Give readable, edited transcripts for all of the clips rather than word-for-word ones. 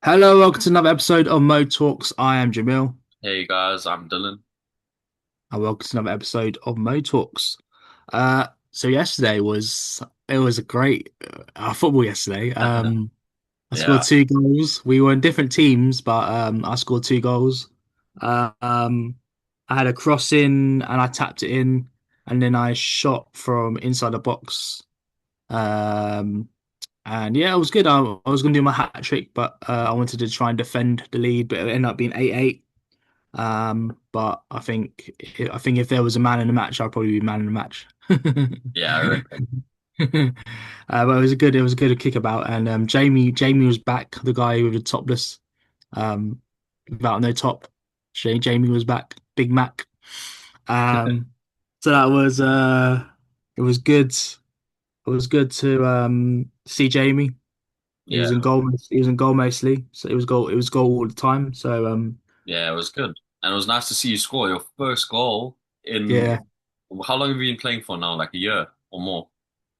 Hello, welcome to another episode of Mo Talks. I am Jamil, Hey guys, I'm Dylan. and welcome to another episode of Mo Talks. So yesterday was a great football yesterday. I scored Yeah, two goals. We were in different teams, but I scored two goals. Um, I had a cross in and I tapped it in, and then I shot from inside the box. Um, and yeah, it was good. I was going to do my hat trick, but I wanted to try and defend the lead, but it ended up being 8-8. But I think if there was a man in the match, I'd probably be man in the match. yeah, I reckon. But it was a good kickabout, and Jamie was back, the guy with the topless, um, without no top. Jamie was back, Big Mac. Um, so it was good. It was good to see Jamie. He was Yeah, in goal. He was in goal mostly, so it was goal. It was goal all the time. So yeah, it was good. And it was nice to see you score your first goal in yeah. how long have you been playing for now? Like a year or more?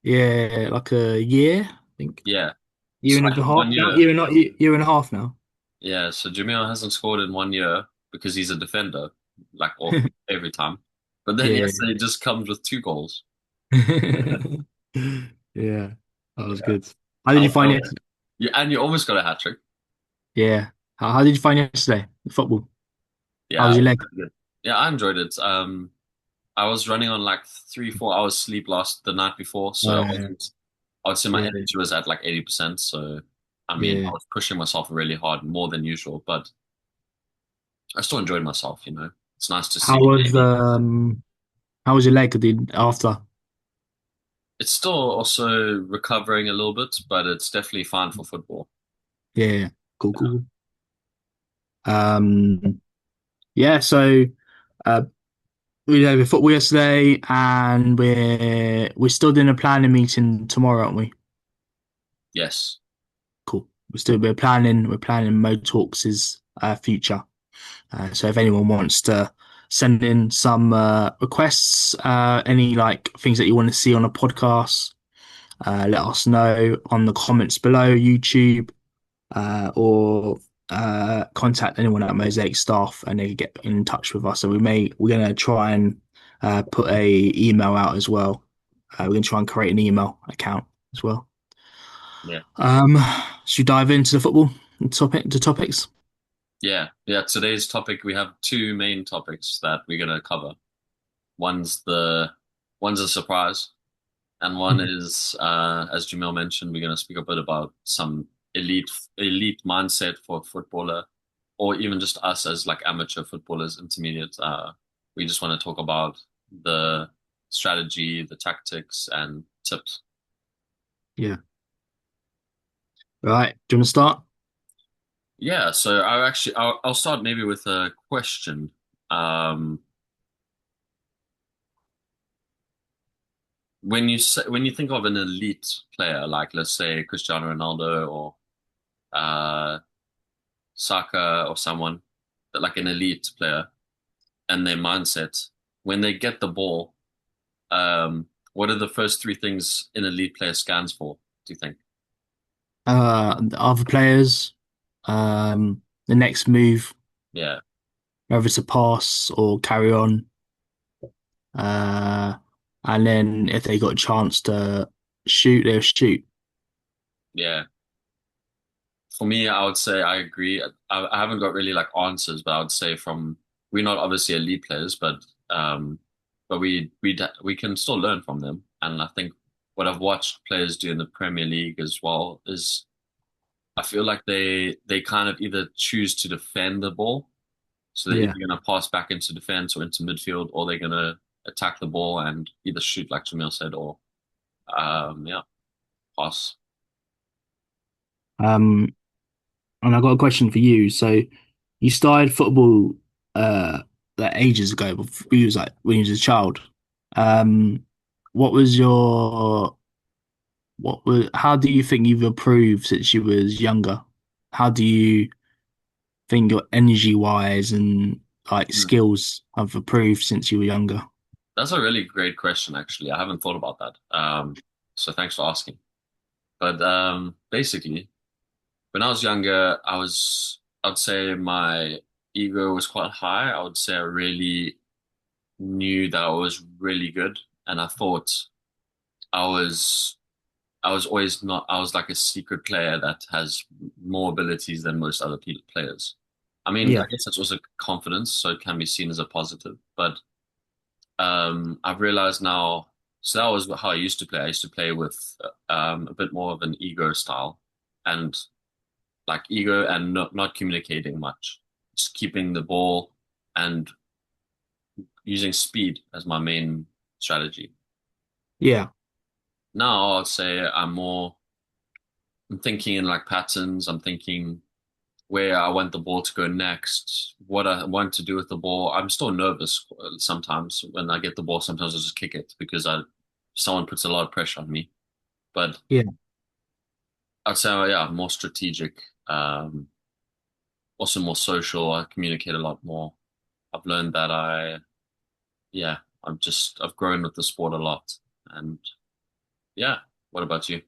Yeah, like a year, I think. Yeah. Year So and like a in half one now. year. Year and a half now. Yeah, so Jamil hasn't scored in 1 year because he's a defender, like all every time. But then Yeah. yesterday just comes with two goals. Yeah, that was Yeah. good. How did I you find felt it? you and you almost got a hat trick. Yeah. How did you find yesterday? The football. How Yeah, was it your was leg? pretty good. Yeah, I enjoyed it. I was running on like 3, 4 hours sleep the night before, so I Uh, wasn't. I would say my yeah, energy was at like 80%. So, I mean, I yeah. was pushing myself really hard, more than usual, but I still enjoyed myself, you know. It's nice to How see was maybe. um how was your leg after? It's still also recovering a little bit, but it's definitely fine for football. Yeah. Cool, cool. Yeah, so uh we had a football yesterday and we're still doing a planning meeting tomorrow, aren't we? Yes. Cool. We're planning Mo Talks' future. So if anyone wants to send in some requests, any like things that you want to see on a podcast, let us know on the comments below YouTube, or contact anyone at Mosaic staff and they can get in touch with us. So we're gonna try and put a email out as well. We're gonna try and create an email account as well. Yeah. Um, should we dive into the topics? Yeah. Yeah. Today's topic, we have two main topics that we're going to cover. One's the, one's a surprise. And one is, as Jamil mentioned, we're going to speak a bit about some elite mindset for a footballer, or even just us as like amateur footballers, intermediate. We just want to talk about the strategy, the tactics, and tips. Yeah. Right. Do you want to start? Yeah, so I'll start maybe with a question. Um, when you think of an elite player, like let's say Cristiano Ronaldo or uh, Saka or someone like an elite player and their mindset when they get the ball, what are the first three things an elite player scans for, do you think? The other players, the next move, Yeah, whether it's a pass or carry on. Uh, and then if they got a chance to shoot, they'll shoot. yeah. For me, I would say I agree. I haven't got really like answers, but I would say from we're not obviously elite players, but we can still learn from them. And I think what I've watched players do in the Premier League as well is I feel like they kind of either choose to defend the ball. So they're Yeah. either going to pass back into defense or into midfield, or they're going to attack the ball and either shoot, like Jamil said, or yeah, pass. Um, and I got a question for you. So you started football uh like ages ago, before you was like when you was a child. Um, what was your how do you think you've improved since you was younger? How do you think your energy wise and like Hmm. skills have improved since you were younger? That's a really great question, actually. I haven't thought about that. So thanks for asking. But basically, when I was younger, I'd say my ego was quite high. I would say I really knew that I was really good, and I thought I was I was always not. I was like a secret player that has more abilities than most other players. I mean, I Yeah, guess that's also confidence, so it can be seen as a positive. But I've realized now. So that was how I used to play. I used to play with a bit more of an ego style, and like ego and not communicating much, just keeping the ball and using speed as my main strategy. yeah. Now I'll say I'm thinking in like patterns. I'm thinking where I want the ball to go next, what I want to do with the ball. I'm still nervous sometimes when I get the ball. Sometimes I just kick it because I someone puts a lot of pressure on me. But Yeah. I'd say, yeah, more strategic, also more social. I communicate a lot more. I've learned that yeah, I've grown with the sport a lot. And yeah, what about you?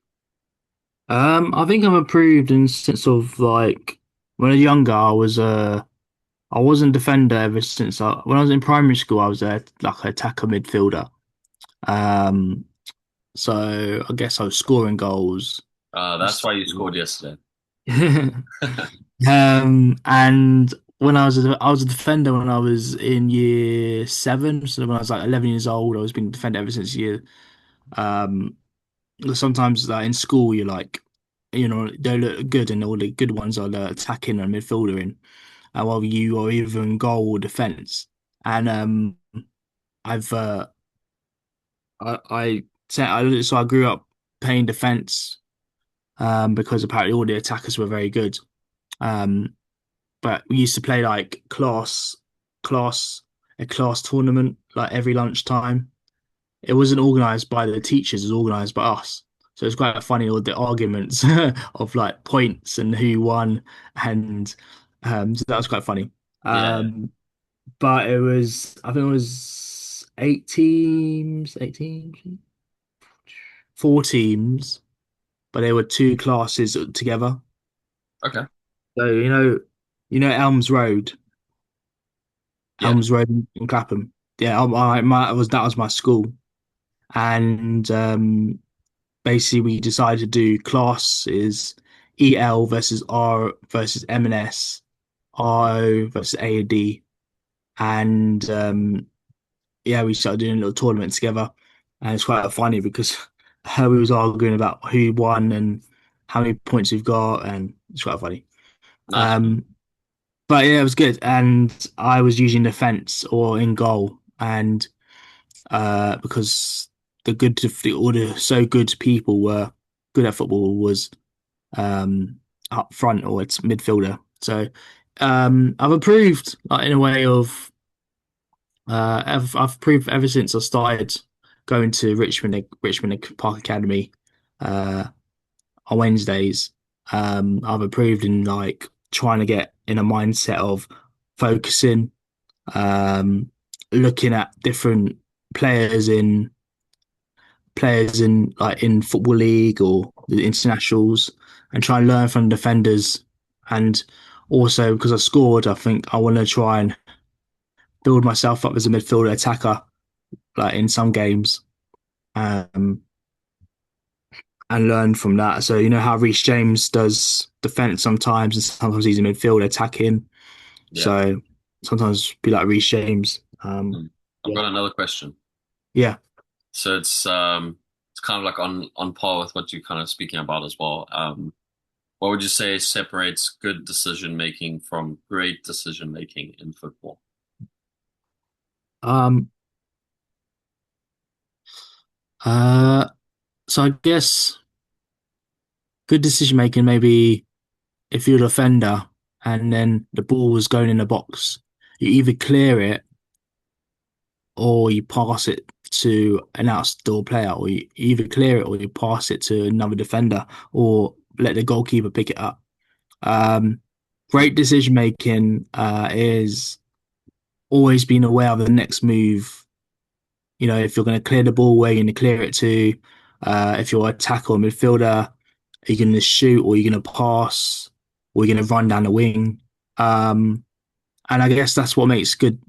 I think I'm improved in sense of like when I was younger, I wasn't a defender ever since when I was in primary school, I was like an attacker midfielder. Um, so I guess I was scoring goals. That's why you scored yesterday. And when I was a defender when I was in year seven. So when I was like 11 years old, I was being a defender ever since year. Um, Sometimes like in school, you're like, they look good, and all the good ones are the attacking and midfielding, while you are either in goal or defense. And I've so I grew up playing defense because apparently all the attackers were very good. Um, but we used to play like class, a class tournament like every lunchtime. It wasn't organized by the teachers; it was organized by us. So it's quite funny all the arguments of like points and who won, and so that was quite funny. Yeah. But I think it was 8 teams, 8 teams, 4 teams, but there were two classes together. Okay. So Yeah. Elms Road in Clapham. Yeah, that was my school, and basically we decided to do classes EL versus R versus M&S, RO versus A and D, and yeah, we started doing a little tournament together, and it's quite funny because we was arguing about who won and how many points we've got, and it's quite funny. Nice. Um, but yeah, it was good, and I was using defense or in goal, and because all the so good people were good at football was up front or it's midfielder. So I've improved like, in a way of I've improved ever since I started going to Richmond Park Academy uh, on Wednesdays. I've improved in like trying to get in a mindset of focusing, um, looking at different players in like in football league or the internationals, and try and learn from defenders. And also because I scored, I think I want to try and build myself up as a midfielder attacker, like in some games, um, and learn from that. So you know how Reece James does defense sometimes, and sometimes he's a midfielder attacking. Yeah. So sometimes be like Reece James. Mm. I've Yeah, got another question. yeah. So it's kind of like on par with what you're kind of speaking about as well. What would you say separates good decision making from great decision making in football? Um, uh, so I guess good decision making maybe if you're a defender and then the ball was going in the box, you either clear it or you pass it to an outdoor player, or you either clear it or you pass it to another defender, or let the goalkeeper pick it up. Um, Great decision making is always being aware of the next move. You know, if you're going to clear the ball, where you're going to clear it to. If you're a tackle or midfielder, are you going to shoot or are you going to pass? we're going to run down the wing. Um, and I guess that's what makes good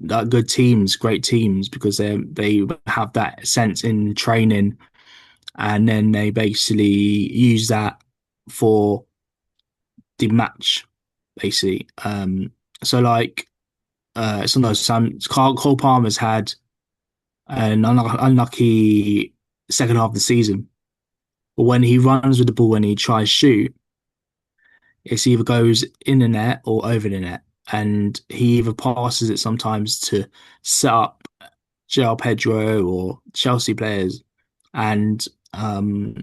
teams great teams because they have that sense in training, and then they basically use that for the match, basically. So like sometimes Cole Palmer's had an unlucky second half of the season, but when he runs with the ball and he tries shoot, it's either goes in the net or over the net, and he either passes it sometimes to set up João Pedro or Chelsea players, and um,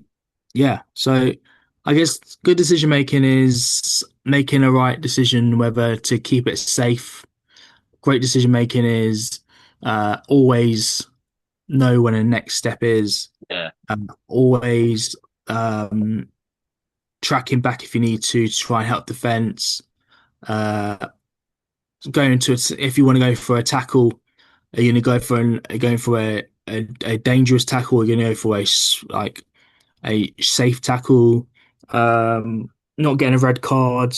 yeah. So I guess good decision making is making a right decision whether to keep it safe. Great decision making is always know when the next step is. Yeah, Always um, tracking back if you need to try and help defense. Uh, Going to if you want to go for a tackle, are you going to go for going for a dangerous tackle? Or are you going to go for like a safe tackle? Not getting a red card,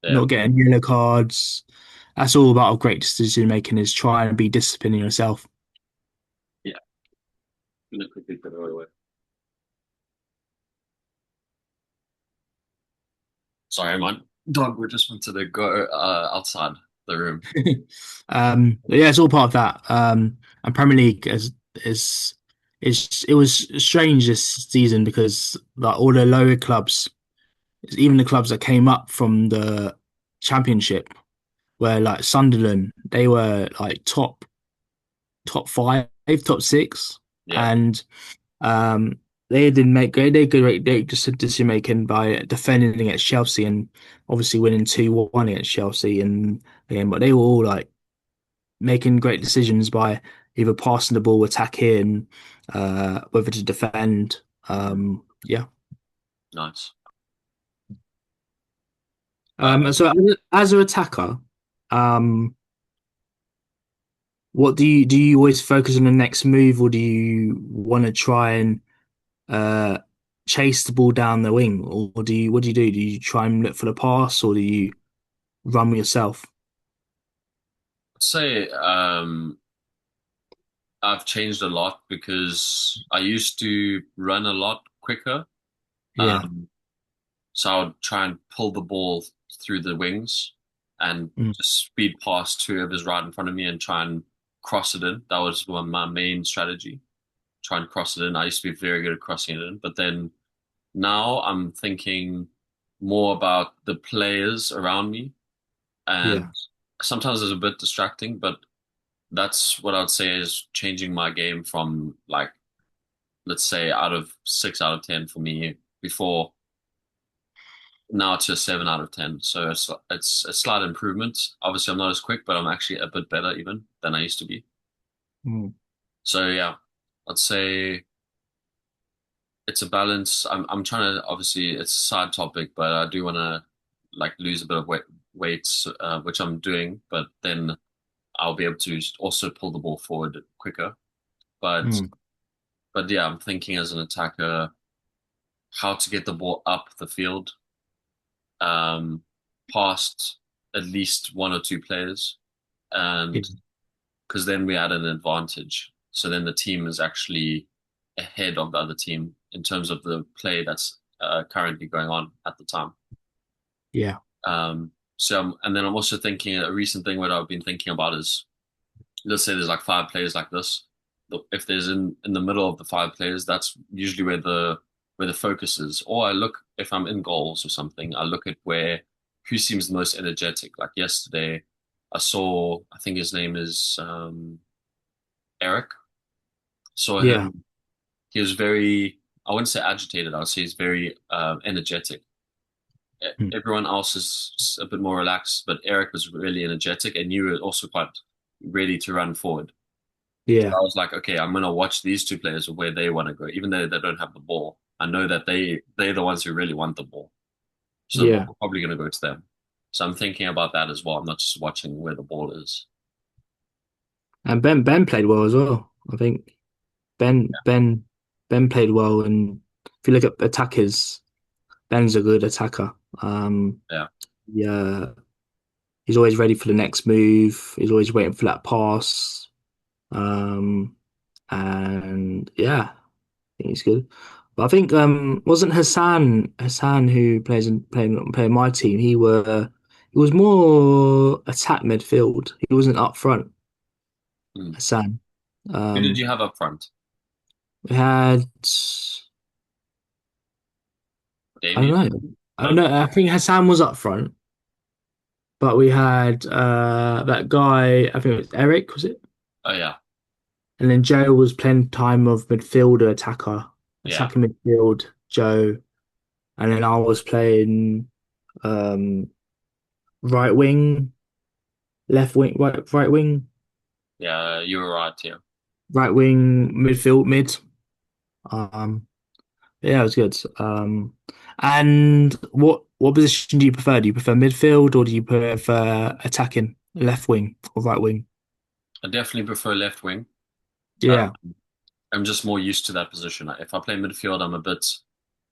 yeah, not getting yellow cards. That's all about great decision making. Is trying to be disciplining yourself. yeah. Gonna quickly put it away. Sorry, my dog. We just went to the go outside the room. Yeah, it's all part of that. And Premier League is it was strange this season because like all the lower clubs, even the clubs that came up from the Championship, where like Sunderland, they were like top five, top six, Yeah, and um, they didn't make great. They good. They just a decision making by defending against Chelsea and obviously winning 2-1 against Chelsea and again, but they were all like making great decisions by either passing the ball, attacking, whether to defend. Yeah. nice. Uh, So as an attacker, um, what do you always focus on the next move, or do you want to try and uh, chase the ball down the wing, or do you what do you do? Do you try and look for the pass, or do you run with yourself? I'd say I've changed a lot because I used to run a lot quicker. Yeah. Um, so I would try and pull the ball through the wings and Mm, just speed past whoever's right in front of me and try and cross it in. That was one of my main strategy. Try and cross it in. I used to be very good at crossing it in, but then now I'm thinking more about the players around me, yeah. and sometimes it's a bit distracting, but that's what I would say is changing my game from like, let's say out of 6 out of 10 for me before now to 7 out of 10. So it's a slight improvement. Obviously, I'm not as quick, but I'm actually a bit better even than I used to be. Mm, So yeah, I'd say it's a balance. I'm trying to obviously it's a side topic, but I do want to like lose a bit of weights, which I'm doing, but then I'll be able to also pull the ball forward quicker. But mm, but yeah, I'm thinking as an attacker how to get the ball up the field, um, past at least one or two players, yeah. and because then we had an advantage. So then the team is actually ahead of the other team in terms of the play that's currently going on at the time. Yeah. And then I'm also thinking a recent thing what I've been thinking about is let's say there's like five players like this. If there's in the middle of the five players, that's usually where the focus is. Or I look if I'm in goals or something, I look at where who seems the most energetic. Like yesterday, I think his name is Eric. Saw Yeah. him. He was very, I wouldn't say agitated. I would say he's very energetic. Mm, Everyone else is a bit more relaxed, but Eric was really energetic, and you were also quite ready to run forward. So yeah. I was like, okay, I'm gonna watch these two players where they want to go, even though they don't have the ball. I know that they're the ones who really want the ball, so the Yeah. ball's probably gonna go to them. So I'm thinking about that as well. I'm not just watching where the ball is. And Ben played well as well. I think Ben Ben Ben played well, and if you look at attackers, Ben's a good attacker. Yeah, Yeah, he's always ready for the next move. He's always waiting for that pass. Um, and yeah, I think he's good. But I think wasn't Hassan who playing my team? He was more attack midfield. He wasn't up front. Hmm. Hassan. Who did you Um, have up front? we had I don't Damien? know. I don't No? know. I think Hassan was up front, but we had that guy. I think it was Eric, was it? Oh yeah, And then Joe was playing time of midfielder, yeah, attacking midfield. Joe, and then I was playing um, right wing, left wing, right wing, yeah. You were right here. right wing, midfield, mid. Um, yeah, it was good. And what position do you prefer? Do you prefer midfield or do you prefer attacking left wing or right wing? I definitely prefer left wing. Uh, Yeah, I'm just more used to that position. If I play midfield, I'm a bit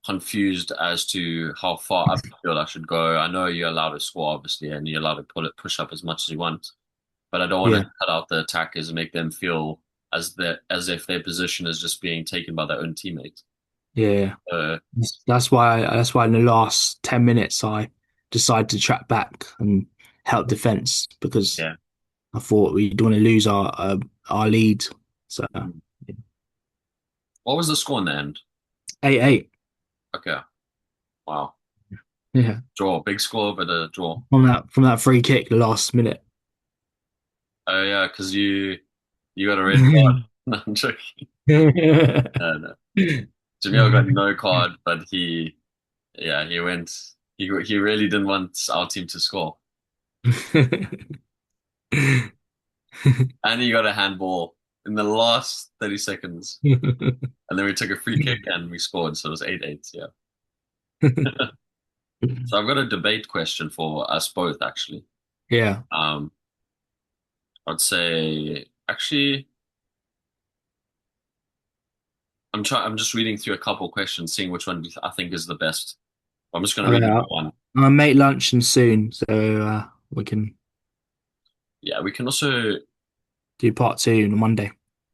confused as to how far up the field I should go. I know you're allowed to score, obviously, and you're allowed to push up as much as you want, but I don't want yeah, to cut out the attackers and make them feel as if their position is just being taken by their own teammates. yeah. Uh, That's why in the last 10 minutes I decided to track back and help defense because yeah. I thought we don't want to lose our lead. So Mhm. What was the score in the end? 8-8. Okay. Wow. Yeah. Draw. Big score, but a draw. From that free kick the last minute. Oh yeah, because you got a red card. No, I'm joking. No, no. Jamille got no card, but yeah, he went. He really didn't want our team to score, and he got a handball in the last 30 seconds, and then we took a free kick and we scored, so it was 8-8. Yeah. So I've got a debate question for us both, actually. Yeah. Um, I'd say actually, I'm just reading through a couple questions, seeing which one I think is the best. I'm just going to read Okay, them one. I'm gonna make lunch and soon, so we can Yeah, we can also do part two on Monday.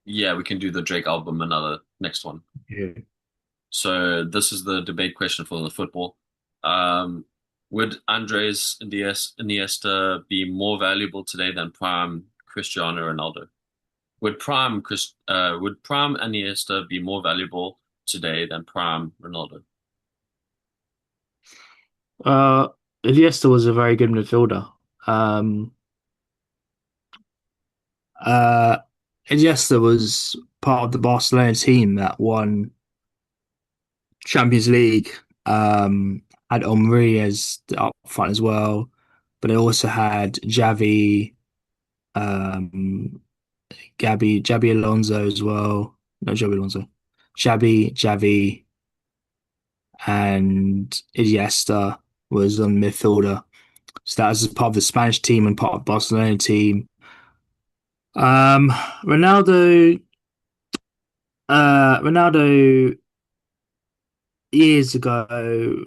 yeah we can do the Drake album another next one. Yeah. So this is the debate question for the football. Um, would Andres Iniesta be more valuable today than prime Cristiano Ronaldo? Would prime Iniesta be more valuable today than prime Ronaldo? Uh, Iniesta was a very good midfielder. Um, uh, Iniesta was part of the Barcelona team that won Champions League. Had Omri as the up front as well, but they also had Xavi, um, Javi Alonso as well. No, Javi Alonso, Javi, and Iniesta was on midfielder. So that was part of the Spanish team and part of the Barcelona team. Um, Ronaldo, Ronaldo years ago,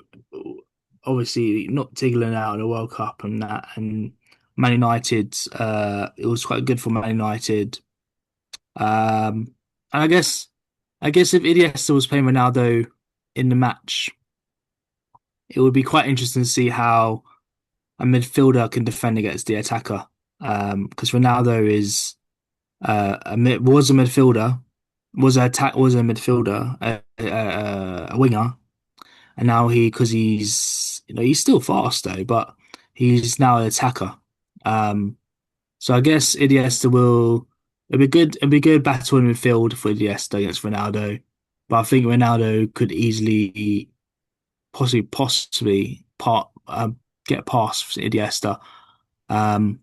obviously not tingling out in the World Cup and that, and Man United, it was quite good for Man United. And I guess if Iniesta was playing Ronaldo in the match, it would be quite interesting to see how a midfielder can defend against the attacker. Because Ronaldo is was a midfielder, was a midfielder, a winger, and now because he's still fast though, but he's now an attacker. Um, so I guess Iniesta will it'll be good battle in midfield for Iniesta against Ronaldo, but I think Ronaldo could easily possibly get past Iniesta. Um,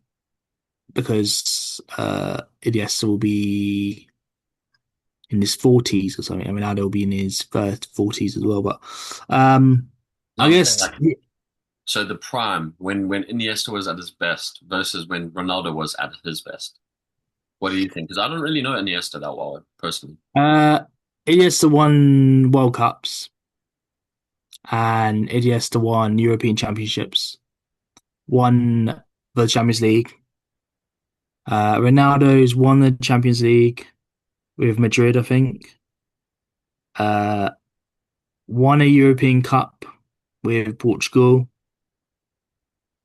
because Iniesta will be in his 40s or something. I mean, Ronaldo will be in his first 40s as well. But No, I I'm saying guess, like so the prime when Iniesta was at his best versus when Ronaldo was at his best. What do you think? Because I don't really know Iniesta that well personally. uh, Iniesta won World Cups and Iniesta won European Championships. won the Champions League. Ronaldo's won the Champions League with Madrid, I think. Uh, won a European Cup with Portugal.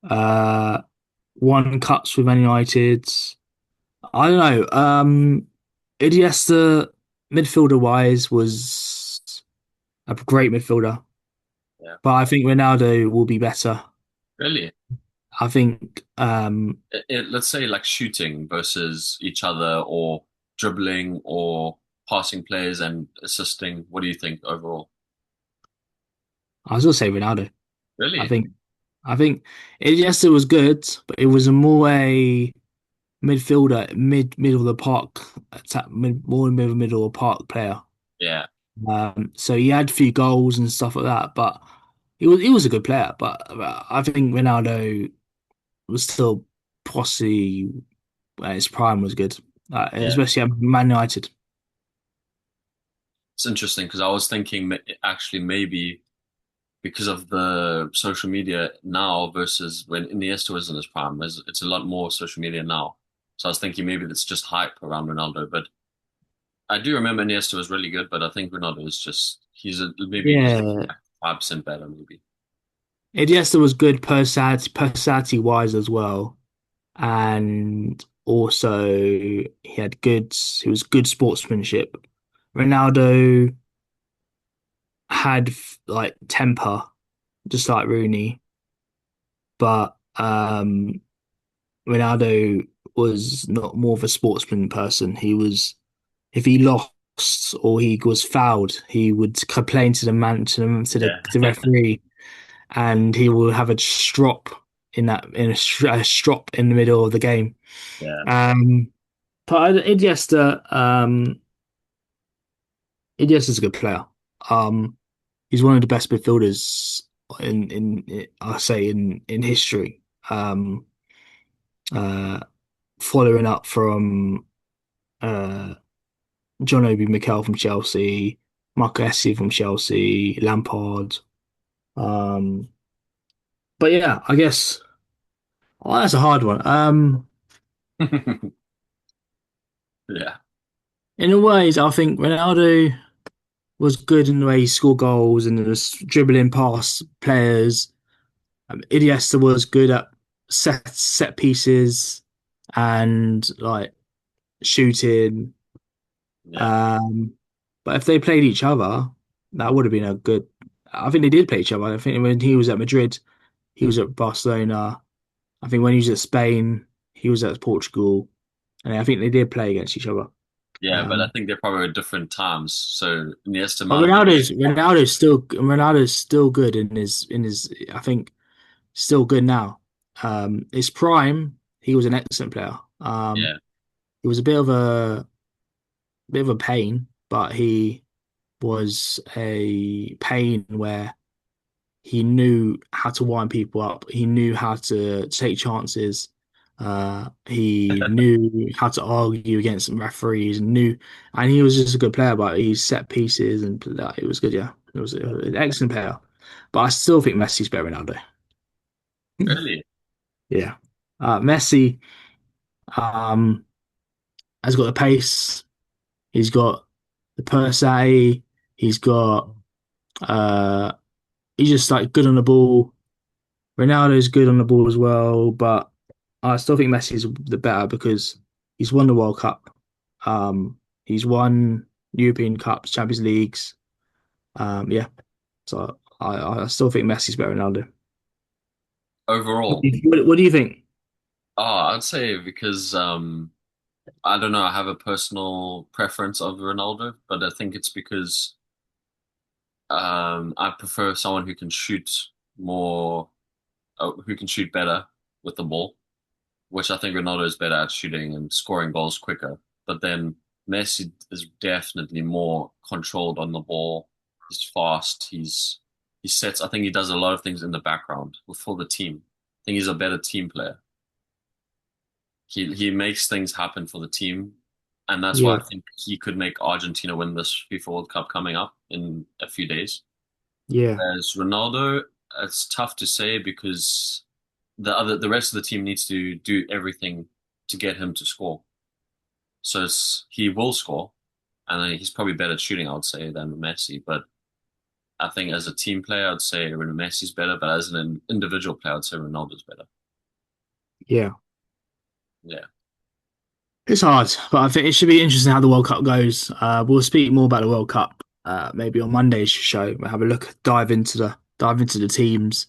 Uh, won cups with Man United. I don't know. Iniesta, midfielder wise, was a great midfielder, Yeah. but I think Ronaldo will be better. Really? I think, Let's say like shooting versus each other or dribbling or passing plays and assisting. What do you think overall? I was gonna say Ronaldo. I Really? think, I think Iniesta was good, but it was a more a midfielder, middle of the park, more middle of the park player. Yeah. So he had a few goals and stuff like that, but he was a good player. But I think Ronaldo was still possibly his prime was good, Yeah. especially at Man United. It's interesting because I was thinking actually maybe because of the social media now versus when Iniesta was in his prime, it's a lot more social media now. So I was thinking maybe that's just hype around Ronaldo, but I do remember Iniesta was really good, but I think Ronaldo is just maybe just Yeah, 5% better maybe. Iniesta was good personality wise as well, and also he was good sportsmanship. Ronaldo had like temper, just like Rooney, but Ronaldo was not more of a sportsman person. He was if he lost or he was fouled, he would complain to the man Yeah. the referee, and he will have a strop a strop in the middle of the game. Yeah. Um, but Iniesta is a good player. Um, he's one of the best midfielders I say in history. Uh, following up from uh, John Obi Mikel from Chelsea, Marco Essi from Chelsea, Lampard. Um, but yeah, I guess that's a hard one. Yeah. In a ways, I think Ronaldo was good in the way he scored goals and was dribbling past players. Iniesta was good at set pieces and like shooting. Yeah. Um, but if they played each other, that would have been a good. I think they did play each other. I think when he was at Madrid, he was at Barcelona. I think when he was at Spain, he was at Portugal, and I think they did play against each other. Yeah, but I Um, think they're probably at different times. So Iniesta but might have been Ronaldo's still good in his I think still good now. His prime, he was an excellent player. yeah. He was a bit of a pain, but he was a pain where he knew how to wind people up. He knew how to take chances. He knew how to argue against referees and he was just a good player. But he set pieces and it was good. Yeah, it was an excellent player. But I still think Messi's better than Ronaldo. Really? Yeah, Messi um, has got the pace. He's got the personality. He's got uh, he's just like good on the ball. Ronaldo's good on the ball as well, but I still think Messi's the better because he's won the World Cup. He's won European Cups, Champions Leagues. Yeah, so I still think Messi's better than Ronaldo. Overall, What do you think? I'd say because I don't know, I have a personal preference of Ronaldo, but I think it's because I prefer someone who can shoot more, who can shoot better with the ball, which I think Ronaldo is better at shooting and scoring goals quicker. But then Messi is definitely more controlled on the ball. He's fast. He sets. I think he does a lot of things in the background for the team. I think he's a better team player. He makes things happen for the team, and that's why Yeah, I think he could make Argentina win this FIFA World Cup coming up in a few days. yeah, Whereas Ronaldo, it's tough to say because the rest of the team needs to do everything to get him to score. So he will score, and he's probably better at shooting, I would say, than Messi. But I think as a team player, I'd say Messi's better, but as an individual player, I'd say Ronaldo's better. Yeah. Yeah, It's hard, but I think it should be interesting how the World Cup goes. We'll speak more about the World Cup maybe on Monday's show. We'll have a look, dive into the teams.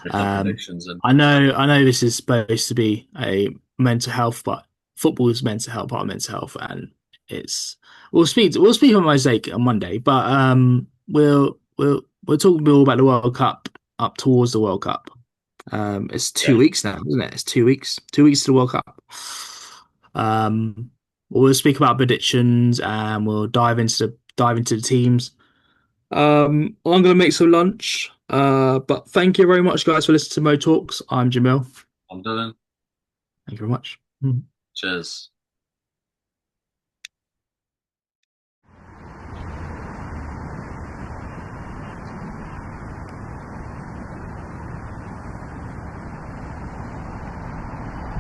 get our Um, predictions in. I know this is supposed to be a mental health, but football is mental health, part of mental health, and it's we'll speak on Mosaic on Monday, but we'll talk more about the World Cup up towards the World Cup. It's Yeah, 2 weeks now, isn't it? It's 2 weeks. 2 weeks to the World Cup. Um, we'll speak about predictions and we'll dive into the teams. I'm gonna make some lunch. But thank you very much, guys, for listening to Mo Talks. I'm Jamil. I'm doing. Thank you very much. Cheers.